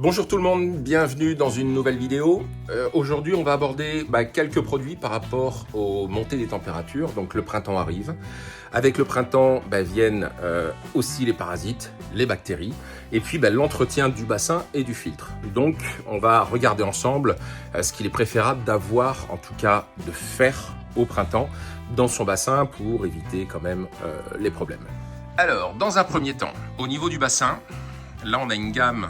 Bonjour tout le monde, bienvenue dans une nouvelle vidéo. Aujourd'hui, on va aborder quelques produits par rapport aux montées des températures. Donc le printemps arrive. Avec le printemps viennent aussi les parasites, les bactéries, et puis l'entretien du bassin et du filtre. Donc on va regarder ensemble ce qu'il est préférable d'avoir, en tout cas de faire au printemps dans son bassin pour éviter quand même les problèmes. Alors, dans un premier temps, au niveau du bassin, là on a une gamme.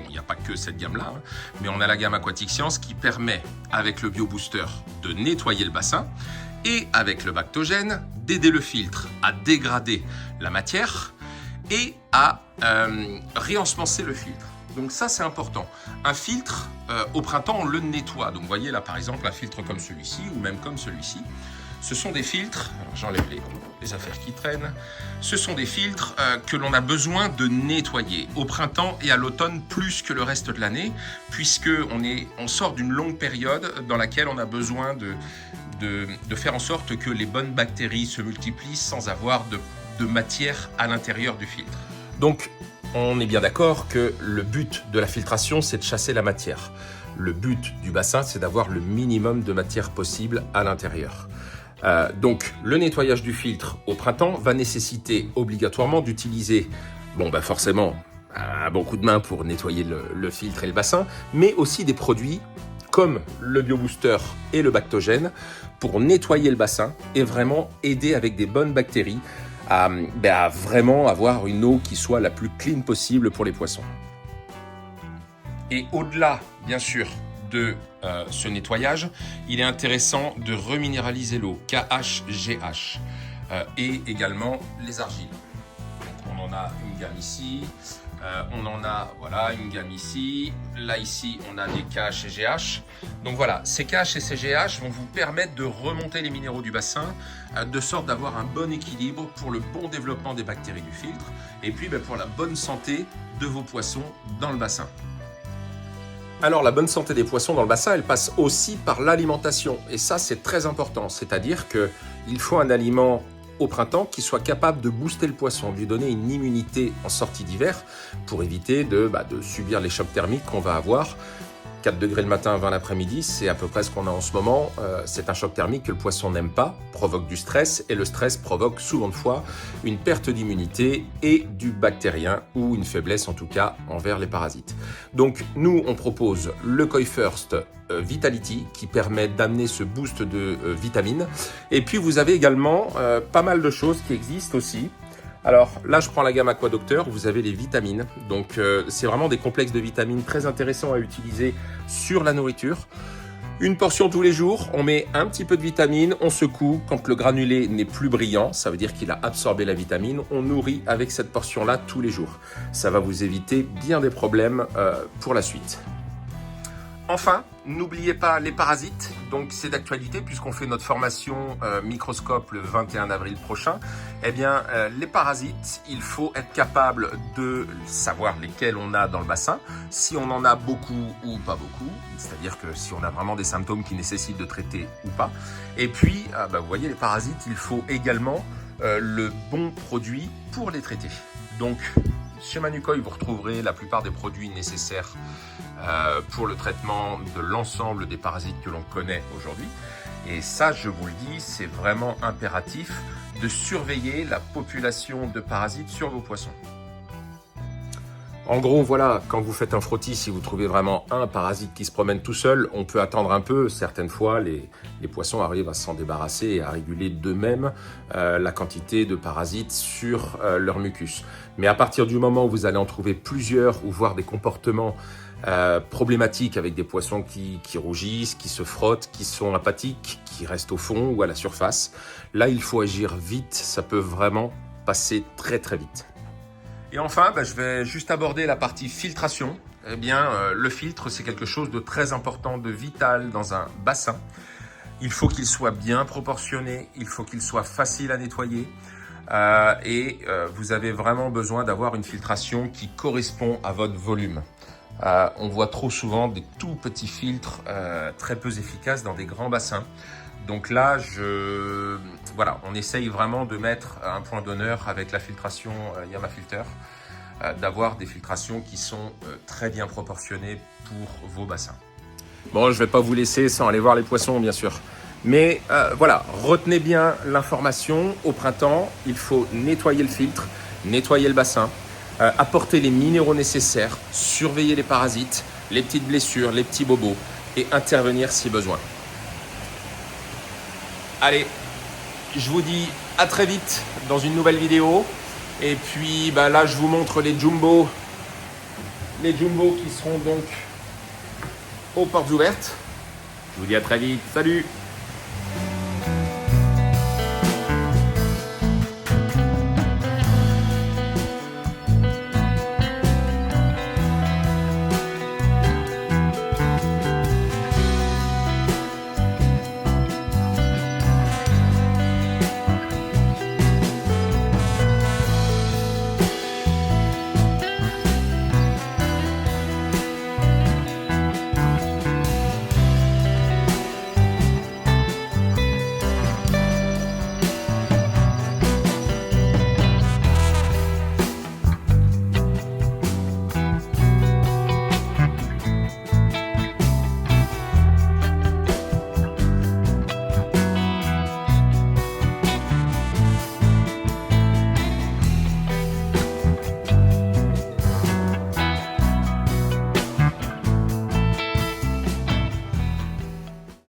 Il n'y a pas que cette gamme-là, mais on a la gamme Aquatic Science qui permet, avec le Bio Booster, de nettoyer le bassin et avec le Bactogène, d'aider le filtre à dégrader la matière et à réensemencer le filtre. Donc ça, c'est important. Un filtre, au printemps, on le nettoie. Donc vous voyez là, par exemple, un filtre comme celui-ci ou même comme celui-ci. Ce sont des filtres, alors j'enlève les affaires qui traînent, ce sont des filtres que l'on a besoin de nettoyer au printemps et à l'automne plus que le reste de l'année, puisqu'on sort d'une longue période dans laquelle on a besoin de faire en sorte que les bonnes bactéries se multiplient sans avoir de matière à l'intérieur du filtre. Donc on est bien d'accord que le but de la filtration, c'est de chasser la matière. Le but du bassin, c'est d'avoir le minimum de matière possible à l'intérieur. Donc le nettoyage du filtre au printemps va nécessiter obligatoirement d'utiliser forcément un bon coup de main pour nettoyer le filtre et le bassin, mais aussi des produits comme le Bio Booster et le Bactogène pour nettoyer le bassin et vraiment aider avec des bonnes bactéries à vraiment avoir une eau qui soit la plus clean possible pour les poissons. Et au-delà, bien sûr, de ce nettoyage, il est intéressant de reminéraliser l'eau, KH-GH, et également les argiles. Donc on en a une gamme ici, on en a une gamme ici, là ici on a des KH et GH. Donc voilà, ces KH et ces GH vont vous permettre de remonter les minéraux du bassin, de sorte d'avoir un bon équilibre pour le bon développement des bactéries du filtre, et puis pour la bonne santé de vos poissons dans le bassin. Alors la bonne santé des poissons dans le bassin, elle passe aussi par l'alimentation. Et ça, c'est très important. C'est-à-dire qu'il faut un aliment au printemps qui soit capable de booster le poisson, de lui donner une immunité en sortie d'hiver pour éviter de subir les chocs thermiques qu'on va avoir. 4 degrés le matin, 20 l'après-midi, c'est à peu près ce qu'on a en ce moment. C'est un choc thermique que le poisson n'aime pas, provoque du stress, et le stress provoque souvent de fois une perte d'immunité et du bactérien, ou une faiblesse en tout cas envers les parasites. Donc nous, on propose le Koi First Vitality qui permet d'amener ce boost de vitamines. Et puis vous avez également pas mal de choses qui existent aussi. Alors là, je prends la gamme Aquadocteur, vous avez les vitamines. Donc c'est vraiment des complexes de vitamines très intéressants à utiliser sur la nourriture. Une portion tous les jours, on met un petit peu de vitamine, on secoue. Quand le granulé n'est plus brillant, ça veut dire qu'il a absorbé la vitamine, on nourrit avec cette portion-là tous les jours. Ça va vous éviter bien des problèmes pour la suite. Enfin, n'oubliez pas les parasites, donc c'est d'actualité puisqu'on fait notre formation microscope le 21 avril prochain. Les parasites, il faut être capable de savoir lesquels on a dans le bassin, si on en a beaucoup ou pas beaucoup, c'est-à-dire que si on a vraiment des symptômes qui nécessitent de traiter ou pas. Et puis, vous voyez, les parasites, il faut également le bon produit pour les traiter. Donc, chez Manukoi, vous retrouverez la plupart des produits nécessaires pour le traitement de l'ensemble des parasites que l'on connaît aujourd'hui. Et ça, je vous le dis, c'est vraiment impératif de surveiller la population de parasites sur vos poissons. En gros, voilà, quand vous faites un frottis, si vous trouvez vraiment un parasite qui se promène tout seul, on peut attendre un peu. Certaines fois, les poissons arrivent à s'en débarrasser et à réguler d'eux-mêmes la quantité de parasites sur leur mucus. Mais à partir du moment où vous allez en trouver plusieurs ou voir des comportements problématiques avec des poissons qui rougissent, qui se frottent, qui sont apathiques, qui restent au fond ou à la surface, là, il faut agir vite. Ça peut vraiment passer très très vite. Et enfin, je vais juste aborder la partie filtration. Le filtre, c'est quelque chose de très important, de vital dans un bassin. Il faut qu'il soit bien proportionné, il faut qu'il soit facile à nettoyer. Vous avez vraiment besoin d'avoir une filtration qui correspond à votre volume. On voit trop souvent des tout petits filtres très peu efficaces dans des grands bassins. Donc là, on essaye vraiment de mettre un point d'honneur avec la filtration Yamafilter. d'avoir des filtrations qui sont très bien proportionnées pour vos bassins. Bon, je ne vais pas vous laisser sans aller voir les poissons, bien sûr. Mais voilà, retenez bien l'information. Au printemps, il faut nettoyer le filtre, nettoyer le bassin, apporter les minéraux nécessaires, surveiller les parasites, les petites blessures, les petits bobos et intervenir si besoin. Allez, je vous dis à très vite dans une nouvelle vidéo. Et puis là, je vous montre les jumbos. Les jumbos qui seront donc aux portes ouvertes. Je vous dis à très vite. Salut!